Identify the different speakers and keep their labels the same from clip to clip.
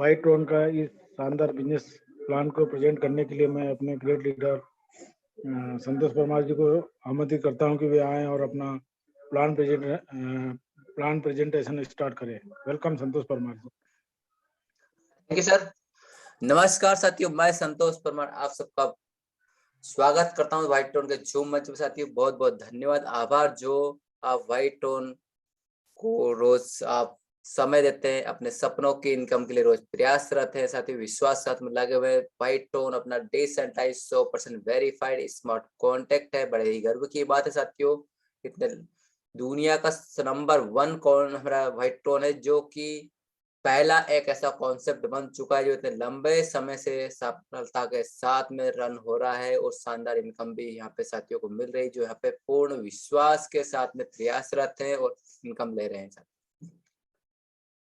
Speaker 1: White tone का इस शानदार बिजनेस प्लान को प्रेजेंट करने के लिए मैं अपने ग्रेट लीडर संतोष परमार जी को आमंत्रित करता हूं कि वे आएं और अपना प्लान प्रेजेंटेशन स्टार्ट करें। Welcome Santosh Parmar ji.
Speaker 2: Thank you sir. नमस्कार साथियों, मैं संतोष परमार आप सबका स्वागत करता हूं व्हाइट टोन के जूम मंच में। साथियों बहुत बहुत धन्यवाद, आभार जो आप व्हाइट टोन को रोज आप समय देते हैं, अपने सपनों की इनकम के लिए रोज प्रयासरत है। साथियों विश्वास साथ में लगे हुए। व्हाइट टोन अपना डिसेंट्रलाइज्ड 100% वेरीफाइड स्मार्ट कॉन्टैक्ट है। बड़े ही गर्व की बात है साथियों, इतने दुनिया का नंबर 1 कौन हमारा व्हाइट टोन है, जो कि पहला एक ऐसा कॉन्सेप्ट बन चुका है जो इतने लंबे समय से सफलता के साथ में रन हो रहा है और शानदार इनकम भी यहाँ पे साथियों को मिल रही है, जो यहाँ पे पूर्ण विश्वास के साथ में प्रयासरत है और इनकम ले रहे हैं।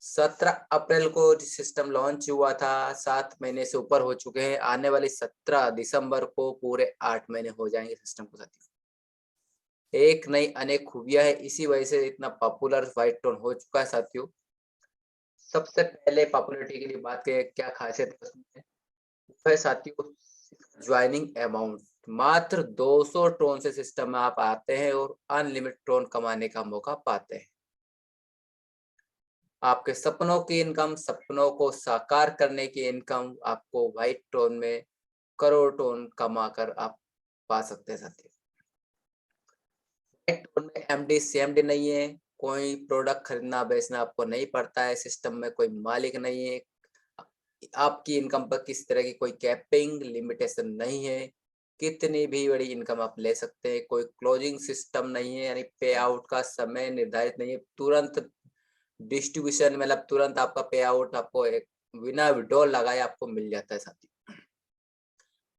Speaker 2: 17 अप्रैल को सिस्टम लॉन्च हुआ था, 7 महीने से ऊपर हो चुके हैं। आने वाली 17 दिसंबर को पूरे 8 महीने हो जाएंगे सिस्टम को। साथियों एक नई अनेक खूबियां है, इसी वजह से इतना पॉपुलर व्हाइट टोन हो चुका है। साथियों सबसे पहले पॉपुलरिटी के लिए बात करें, क्या खासियत है उसमें, वो है साथियों ज्वाइनिंग अमाउंट। मात्र 200 टोन से सिस्टम में आप आते हैं और अनलिमिटेड टोन कमाने का मौका पाते हैं। आपके सपनों की इनकम, सपनों को साकार करने की इनकम आपको व्हाइट टोन में करोड़ टोन कमाकर आप पा सकते हैं। साथियों व्हाइट टोन में एमडी सीएमडी नहीं है, कोई प्रोडक्ट खरीदना बेचना आपको नहीं पड़ता है, सिस्टम में कोई मालिक नहीं है, आपकी इनकम पर किस तरह की कोई कैपिंग लिमिटेशन नहीं है, कितनी भी बड़ी इनकम आप ले सकते हैं। कोई क्लोजिंग सिस्टम नहीं है, यानी पे आउट का समय निर्धारित नहीं है, तुरंत डिस्ट्रीब्यूशन मतलब तुरंत आपका पे आउट आपको एक बिना विड्रॉल लगाए आपको मिल जाता है। साथी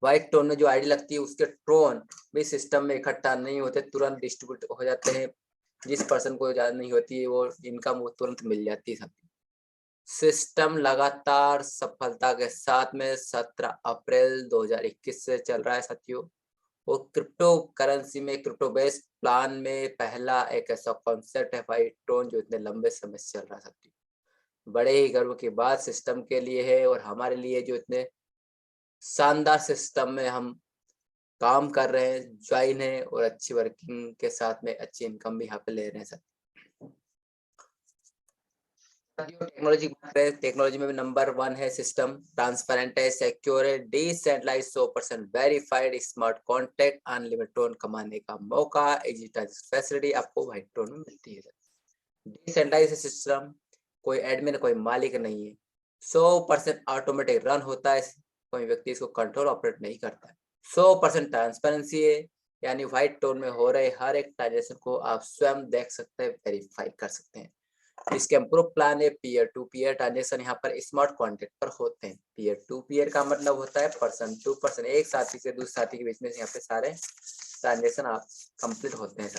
Speaker 2: व्हाइट टोन में जो आईडी लगती है उसके टोन भी सिस्टम में इकट्ठा नहीं होते, तुरंत डिस्ट्रीब्यूट हो जाते हैं। जिस पर्सन को ज्यादा नहीं होती है वो इनकम वो तुरंत मिल जाती है। साथी सिस्टम लगातार सफलता के साथ में 17 अप्रैल 2021 से चल रहा है। साथियों वो क्रिप्टो करेंसी में क्रिप्टो बेस्ड प्लान में पहला एक ऐसा कॉन्सेप्ट है व्हाइट टोन जो इतने लंबे समय से चल रहा है। साथियों बड़े ही गर्व की बात सिस्टम के लिए है और हमारे लिए, जो इतने शानदार सिस्टम में हम काम कर रहे हैं, ज्वाइन है और अच्छी वर्किंग के साथ में अच्छी इनकम भी यहाँ पे ले रहे हैं। टेक्नोलॉजी टेक्नोलॉजी में भी नंबर 1 है सिस्टम, ट्रांसपेरेंट है, सिक्योर है, decentralised 100% verified smart contact, unlimited टोन कमाने का मौका, डिजिटल फैसिलिटी आपको व्हाइट टोन में मिलती है। डिसेंट्रलाइज्ड सिस्टम, कोई एडमिन कोई मालिक नहीं है, 100% ऑटोमेटिक रन होता है, कोई व्यक्ति इसको कंट्रोल ऑपरेट नहीं करता है। 100% ट्रांसपेरेंसी है, यानी व्हाइट टोन में हो रहे हर एक ट्रांजेक्शन को आप स्वयं देख सकते हैं, वेरीफाई कर सकते हैं। इसके इम्प्रूव प्लान है पीयर टू पीयर ट्रांजेक्शन यहाँ पर स्मार्ट कॉन्टैक्ट पर होते हैं। पीयर टू पीयर का मतलब होता है पर्सन टू पर्सन, एक साथी से दूसरे साथी के बीच में यहाँ पे सारे ट्रांजेक्शन आप कंप्लीट होते हैं।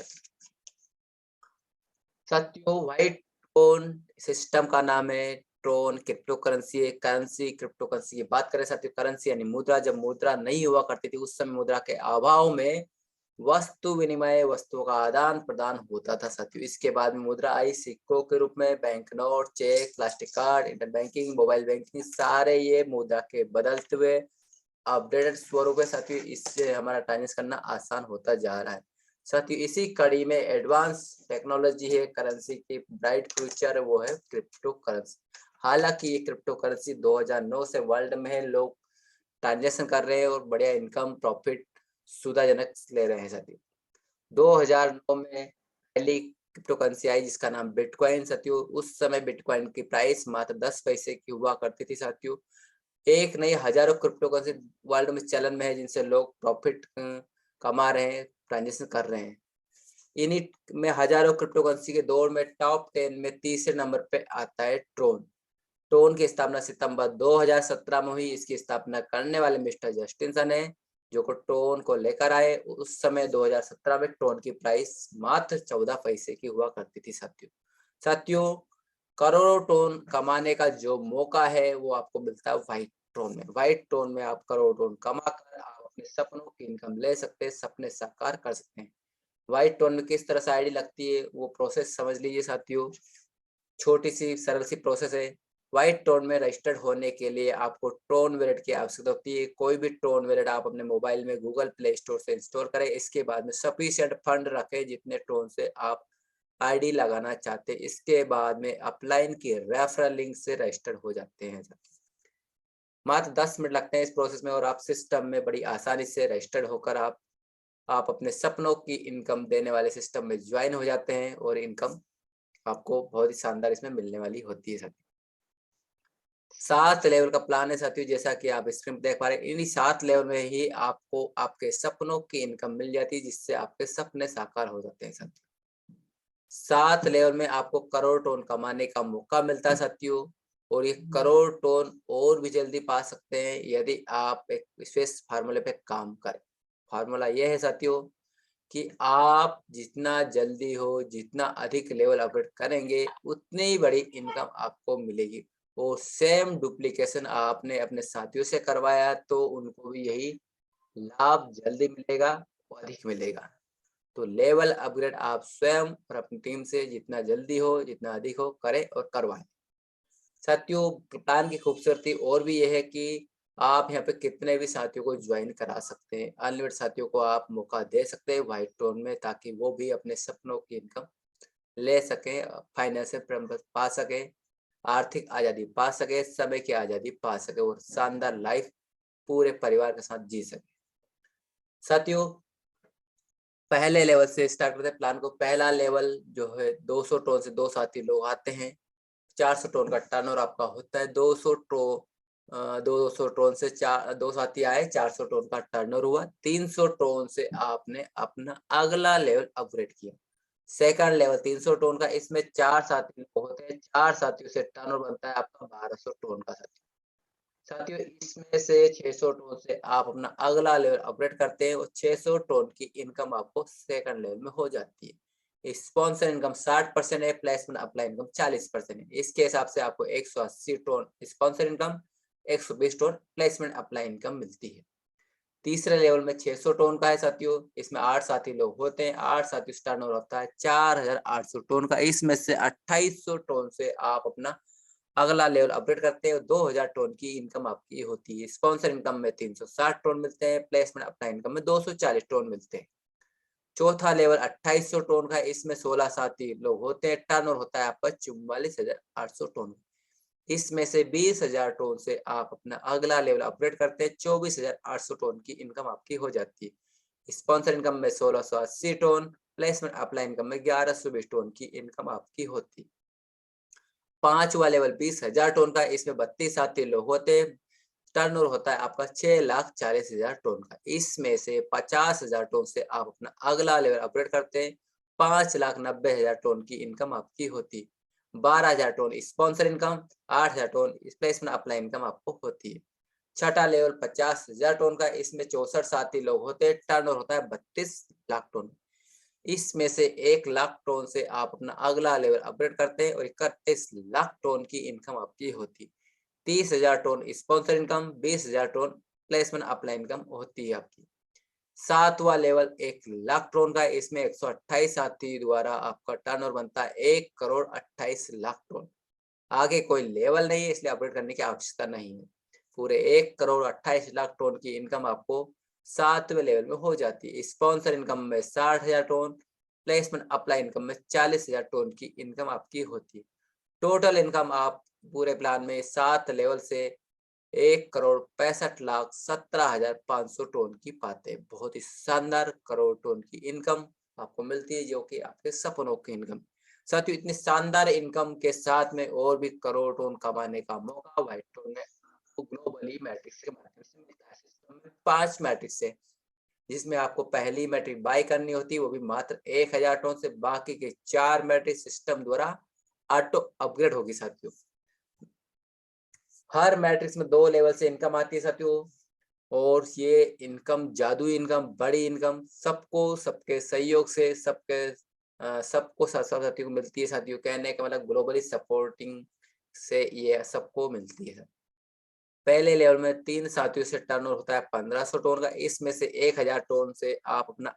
Speaker 2: साथियों व्हाइट टोन सिस्टम का नाम है ट्रोन, क्रिप्टो करेंसी है। करेंसी क्रिप्टो करेंसी की बात करें साथियों, करेंसी यानी मुद्रा, जब मुद्रा नहीं हुआ करती थी उस समय मुद्रा के अभाव में वस्तु विनिमय, वस्तुओं का आदान प्रदान होता था। साथियों इसके बाद में मुद्रा आई सिक्कों के रूप में, bank note, cheque, plastic card, inter banking, mobile banking, सारे ये मुद्रा के बदलते हुए अपडेटेड स्वरूप है। साथियों इससे हमारा ट्रांजेक्शन करना आसान होता जा रहा है। साथियों इसी कड़ी में एडवांस टेक्नोलॉजी है करेंसी की, ब्राइट फ्यूचर वो है क्रिप्टो करेंसी। हालांकि ये क्रिप्टो करेंसी 2009 से वर्ल्ड में है, लोग ट्रांजेक्शन कर रहे हैं और बढ़िया इनकम प्रॉफिट सुविधाजनक ले रहे हैं। साथियों 2009 में पहली क्रिप्टो करेंसी आई जिसका नाम बिटकॉइन। साथियों उस समय बिटकॉइन की प्राइस मात्र 10 पैसे की हुआ करती थी। साथियों एक नहीं हजारों क्रिप्टो करेंसी वर्ल्ड में चलन में है, जिनसे लोग प्रॉफिट कमा रहे हैं, ट्रांजेक्शन कर रहे हैं। इन्हीं में हजारों क्रिप्टो करेंसी के दौर में टॉप 10 में तीसरे नंबर पे आता है ट्रोन। टोन की स्थापना सितंबर 2017 में हुई। इसकी स्थापना करने वाले मिस्टर जस्टिन सन है, जो को टोन को लेकर आए। उस समय 2017 में टोन की प्राइस मात्र 14 पैसे की हुआ करती थी। साथियों करोड़ों टोन कमाने का जो मौका है वो आपको मिलता है व्हाइट टोन में। व्हाइट टोन में आप करोड़ों टोन कमा कर आप अपने सपनों की इनकम ले सकते हैं, सपने साकार कर सकते हैं। व्हाइट टोन में किस तरह से आईडी लगती है वो प्रोसेस समझ लीजिए। साथियों छोटी सी सरल सी प्रोसेस है। व्हाइट टोन में रजिस्टर्ड होने के लिए आपको ट्रोन वॉलेट की आवश्यकता होती है। कोई भी ट्रोन वॉलेट आप अपने मोबाइल में गूगल प्ले स्टोर से इंस्टॉल करें। इसके बाद में सफिशिएंट फंड रखें जितने ट्रोन से आप आईडी लगाना चाहते हैं। इसके बाद में अपलाइन की रेफरल लिंक से रजिस्टर्ड हो जाते हैं। मात्र 10 मिनट लगते हैं इस प्रोसेस में और आप सिस्टम में बड़ी आसानी से रजिस्टर्ड होकर आप अपने सपनों की इनकम देने वाले सिस्टम में ज्वाइन हो जाते हैं और इनकम आपको बहुत ही शानदार इसमें मिलने वाली होती है। साथियों 7 लेवल का प्लान है साथियों, जैसा कि आप स्क्रीन पर देख पा रहे हैं। इन्हीं 7 लेवल में ही आपको आपके सपनों की इनकम मिल जाती है, जिससे आपके सपने साकार हो जाते हैं। साथियों 7 लेवल में आपको करोड़ टोन कमाने का मौका मिलता है साथियों, और ये करोड़ टोन और भी जल्दी पा सकते हैं यदि आप एक विशेष फार्मूले पे काम करें। फार्मूला ये है साथियों कि आप जितना जल्दी हो, जितना अधिक लेवल अपग्रेड करेंगे, उतनी ही बड़ी इनकम आपको मिलेगी। और सेम डुप्लीकेशन आपने अपने साथियों से करवाया तो उनको भी यही लाभ जल्दी मिलेगा और अधिक मिलेगा। तो लेवल अपग्रेड आप स्वयं और अपनी टीम से जितना जल्दी हो, जितना अधिक हो, करें और करवाएं। साथियों प्लान की खूबसूरती और भी यह है कि आप यहाँ पे कितने भी साथियों को ज्वाइन करा सकते हैं। अनलिमिटेड साथियों को आप मौका दे सकते हैं व्हाइट टोन में, ताकि वो भी अपने सपनों की इनकम ले सकें, फाइनेंशियल फ्रीडम पा सके, आर्थिक आज़ादी पा सके, समय की आज़ादी पा सके और शानदार लाइफ पूरे परिवार के साथ जी सके। साथियों पहले लेवल से स्टार्ट करते हैं प्लान को। पहला लेवल जो है 200 टोन से 2 साथी लोग आते हैं। 400 टोन का टर्नओवर आपका होता है। 200 टोन से 2 साथी आए, 400 टोन का टर्नओवर हुआ। 300 टोन से आपने अपना अगला लेवल अपग्रेड किया। सेकंड लेवल 300 टोन का, इसमें 4 साथी लोग होते हैं। 4 साथियों से टर्नओवर बनता है आपका 1200 टोन का। साथियों इसमें से 600 टोन से आप अपना अगला लेवल अपग्रेड करते हैं और 600 टोन की इनकम आपको सेकंड लेवल में हो जाती है। स्पॉन्सर इनकम 60% है, प्लेसमेंट अप्लाई इनकम 40% है। इसके हिसाब से आपको 180 tone sponsor income, 120 tone placement apply income मिलती है। तीसरे लेवल में 600 टोन का है साथियों, इसमें 8 साथी लोग होते हैं। 8 साथी टर्नओवर होता है 4800 टोन का। इसमें से 2800 टोन से आप अपना अगला लेवल अपग्रेड करते हैं और 2000 टोन की इनकम आपकी होती है। स्पॉन्सर इनकम में 360 टोन मिलते हैं, प्लेसमेंट अपना इनकम में 240 टोन मिलते हैं। चौथा लेवल 2800 टोन का है, इसमें 16 साथी लोग होते हैं। टर्नओवर होता है आपका 44800 टोन। इसमें से 20,000 टोन से आप अपना अगला लेवल अपग्रेड करते हैं। 24,800 टोन की इनकम आपकी हो जाती है। स्पॉन्सर इनकम में 1680 टोन, प्लेसमेंट अप्लाई इनकम में 1120 टोन की इनकम आपकी होती है। पांचवा लेवल 20,000 टोन का, इसमें 32 साथी लोग होते हैं। टर्नओवर होता है आपका 6,40,000 टोन का। इसमें से 50,000 टोन से आप अपना अगला लेवल अपग्रेड करते हैं। 5,90,000 टोन की इनकम आपकी होती है। 12,000 tone sponsor income, 8,000 tone placement apply income आपको होती है। छठा लेवल 50,000 टोन का, इसमें 64 साथी लोग होते हैं। टर्नओवर होता है 32 लाख टोन। इसमें से 1 लाख टोन से आप अपना अगला लेवल अपग्रेड करते हैं और 31 लाख टोन की इनकम आपकी होती। 30,000 tone sponsor income, 20,000 tone placement apply income होती है आपकी। 7वां लेवल 1 लाख टोन का, इसमें 128 साथी द्वारा आपका टर्नओवर बनता है 1,28,00,000 टोन। आगे कोई लेवल नहीं है, इसलिए अपग्रेड करने की आवश्यकता नहीं है। पूरे 1,28,00,000 टोन की इनकम आपको 7वें लेवल में हो जाती है। स्पॉन्सर इनकम में 60,000 टोन, प्लेसमेंट अप्लाई इनकम में 40,000 टोन की इनकम आपकी होती है। टोटल इनकम आप पूरे प्लान में 7 लेवल से 1,65,17,500 टोन की पाते हैं। बहुत ही शानदार करोड़ टोन की इनकम आपको मिलती है, जो कि आपके सपनों की इनकम। साथियों इतनी शानदार इनकम के साथ में और भी करोड़ टोन कमाने का मौका व्हाइट टोन में आपको ग्लोबली मैट्रिक्स के माध्यम से मिलता है। सिस्टम में 5 मैट्रिक्स है, जिसमें आपको पहली मैट्रिक बाय करनी होती है, वो भी मात्र 1,000 टोन से। बाकी के 4 मैट्रिक सिस्टम द्वारा ऑटो अपग्रेड होगी साथियों। हर मैट्रिक्स में 2 लेवल से इनकम आती है साथियों, और ये इनकम जादुई इनकम, बड़ी इनकम सबको सबके सहयोग से सबको साथियों को मिलती है साथियों। कहने का मतलब ग्लोबली सपोर्टिंग से ये सबको मिलती है। पहले लेवल में 3 साथियों से टर्नओवर होता है 1500 टोन का। इसमें से 1,000 टोन से आप अपना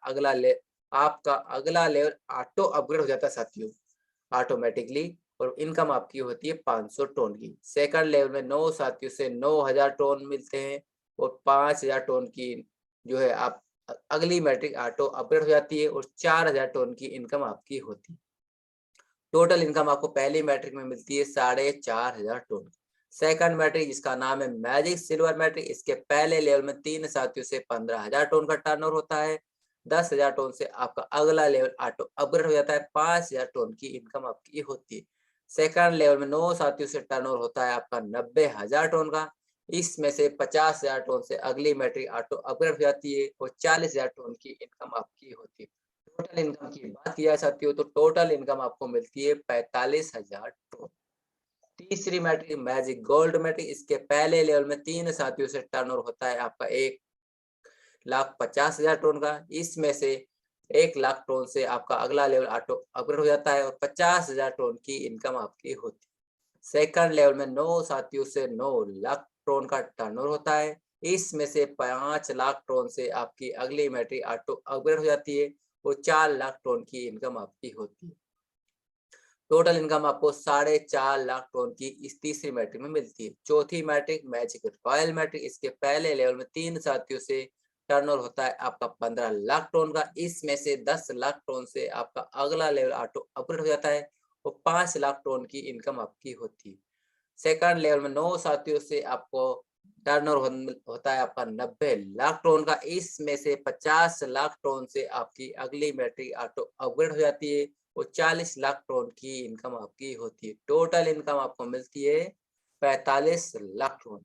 Speaker 2: आपका अगला लेवल ऑटो अपग्रेड हो जाता है साथियों, ऑटोमेटिकली। और इनकम आपकी होती है 500 टन की। सेकंड लेवल में 9 साथियों से 9000 टन मिलते हैं और 5000 टन की जो है आप अगली मैट्रिक ऑटो अपग्रेड हो जाती है और 4000 टन की इनकम आपकी होती है। टोटल इनकम आपको पहली मैट्रिक में मिलती है 4500 टन। सेकंड मैट्रिक जिसका नाम है मैजिक सिल्वर मैट्रिक, इसके पहले लेवल में 3 साथियों से 15000 टन का टर्नओवर होता है। 10,000 टन से आपका अगला लेवल ऑटो अपग्रेड हो जाता है, 5000 टन की इनकम आपकी होती है। सेकंड लेवल में 9 साथियों से टर्नओवर होता है आपका 90,000 टन का। इसमें से 50,000 टन से अगली मैट्रिक ऑटो अपग्रेड हो जाती है और 40,000 टन की इनकम आपकी होती है। टोटल इनकम की बात किया साथियों तो टोटल इनकम आपको मिलती है 45,000 टन। तीसरी मैट्रिक मैजिक गोल्ड मैट्रिक, इसके पहले लेवल में 3 साथियों से टर्नओवर होता है आपका 1,50,000 टन का। इसमें से 1,00,000 टन से आपका अगला लेवल ऑटो अपग्रेड हो जाता है और 50,000 टन की इनकम आपकी होती है। सेकंड लेवल में 9 साथियों से 9,00,000 टन का टर्नओवर होता है। इसमें से 5,00,000 टन से आपकी अगली मैट्रिक ऑटो अपग्रेड हो जाती है और 4,00,000 टन की इनकम आपकी होती है। टोटल इनकम आपको 4,50,000 टन की इस तीसरी मैट्रिक में मिलती है। चौथी मैट्रिक मैजिक रॉयल मैट्रिक, इसके पहले लेवल में 3 साथियों से टर्नओवर होता है आपका 15,00,000 टन का। इसमें से 10,00,000 टन से आपका अगला लेवल ऑटो अपग्रेड हो जाता है और 5,00,000 टन की इनकम आपकी होती है। सेकंड लेवल में 9 साथियों से आपको टर्नओवर होता है आपका 90,00,000 टन का। इसमें से 50,00,000 टन से आपकी अगली मैट्रिक ऑटो अपग्रेड हो जाती है और 40,00,000 टन की इनकम आपकी होती है। टोटल इनकम आपको मिलती है 45,00,000 टन।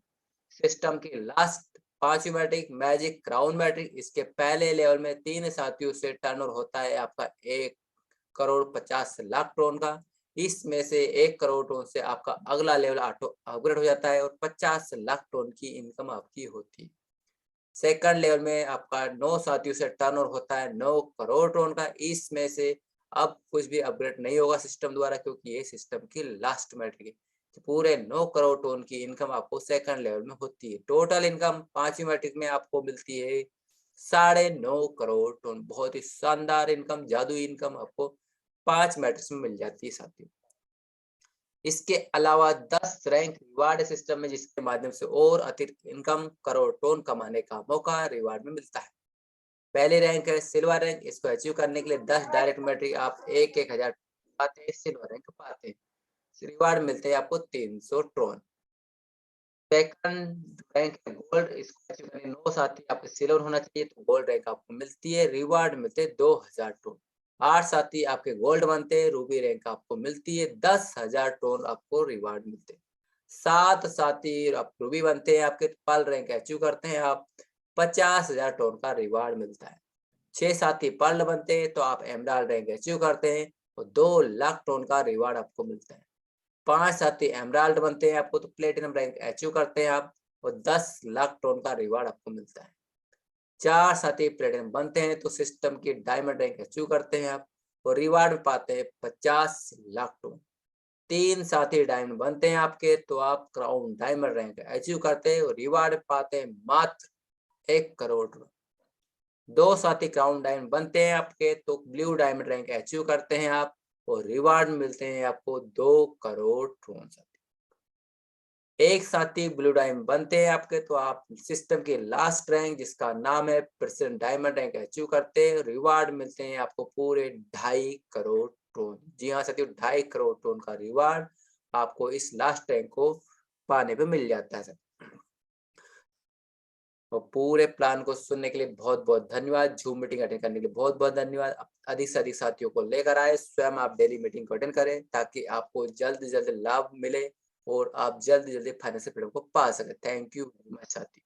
Speaker 2: सिस्टम की लास्ट पांचवी मैट्रिक मैजिक क्राउन मैट्रिक, इसके पहले लेवल में 3 साथियों से टर्नओवर होता है आपका 1,50,00,000 टन का। इसमें से 1 करोड़ टन से आपका अगला लेवल ऑटो अपग्रेड हो जाता है और 50,00,000 टन की इनकम आपकी होती है। सेकंड लेवल में आपका 9 साथियों से टर्नओवर होता है 9 करोड़ टन का। इसमें से अब कुछ भी अपग्रेड नहीं होगा सिस्टम द्वारा, क्योंकि ये सिस्टम की लास्ट मैट्रिक है। तो पूरे 9 करोड़ टन की इनकम आपको सेकंड लेवल में होती है। टोटल इनकम पांचवी मैट्रिक में आपको मिलती है 9.5 करोड़ टन। बहुत ही शानदार इनकम, जादुई इनकम आपको 5 मैट्रिक्स में मिल जाती है साथियों। इसके अलावा 10 रैंक रिवार्ड सिस्टम में, जिसके माध्यम से और अतिरिक्त इनकम करोड़ टन कमाने का मौका रिवार्ड में मिलता है। पहली रैंक है सिल्वर रैंक, इसको अचीव करने के लिए 10 डायरेक्ट मैट्रिक आप 1,000 पाते हैं, सिल्वर रैंक पाते हैं। रिवार्ड मिलते हैं आपको 300 टन। सेकंड रैंक है गोल्ड, इसको अचीव करने 9 साथी आपके सिल्वर होना चाहिए, तो गोल्ड रैंक आपको मिलती है। रिवार्ड मिलते हैं 2,000 टन। 8 साथी आपके गोल्ड बनते हैं, रूबी रैंक आपको मिलती है, 10,000 टन आपको रिवार्ड मिलते हैं। 7 साथी आप रूबी बनते हैं, आपके पर्ल रैंक अचीव करते हैं आप, 50,000 टन का रिवार्ड मिलता है। 6 साथी पर्ल बनते हैं तो आप एमराल्ड रैंक अचीव करते हैं और 2,00,000 टन का रिवार्ड आपको मिलता है। 5 साथी एमराल्ड बनते हैं आपको तो प्लेटिनम रैंक अचीव करते हैं आप और 10,00,000 टन का रिवार्ड आपको मिलता है। 4 साथी प्लेटिनम बनते हैं तो सिस्टम की डायमंड रैंक अचीव करते हैं आप और रिवार्ड पाते हैं 50,00,000 टन। 3 साथी डायमंड बनते हैं आपके तो आप क्राउन डायमंड रैंक अचीव करते हैं और रिवार्ड पाते हैं मात्र 1 करोड़ टन। 2 साथी क्राउन डायमंड बनते हैं आपके तो ब्लू डायमंड रैंक अचीव करते हैं आप और रिवार्ड मिलते हैं आपको 2 करोड़ टन। 1 साथी ब्लू डायमंड बनते हैं आपके तो आप सिस्टम के लास्ट रैंक जिसका नाम है प्रेसिडेंट डायमंड रैंक अचीव करते हैं। रिवार्ड मिलते हैं आपको पूरे 2.5 करोड़ टन। जी हाँ साथियों, 2.5 करोड़ टन का रिवार्ड आपको इस लास्ट रैंक को पाने पे मिल जाता है। और पूरे प्लान को सुनने के लिए बहुत बहुत धन्यवाद। जूम मीटिंग अटेंड करने के लिए बहुत बहुत धन्यवाद। अधिक से अधिक साथियों को लेकर आए, स्वयं आप डेली मीटिंग को अटेंड करें ताकि आपको जल्द से जल्द लाभ मिले और आप जल्दी जल्दी फाइनेंशियल फ्रीडम को पा सके। थैंक यू वेरी मच साथियों।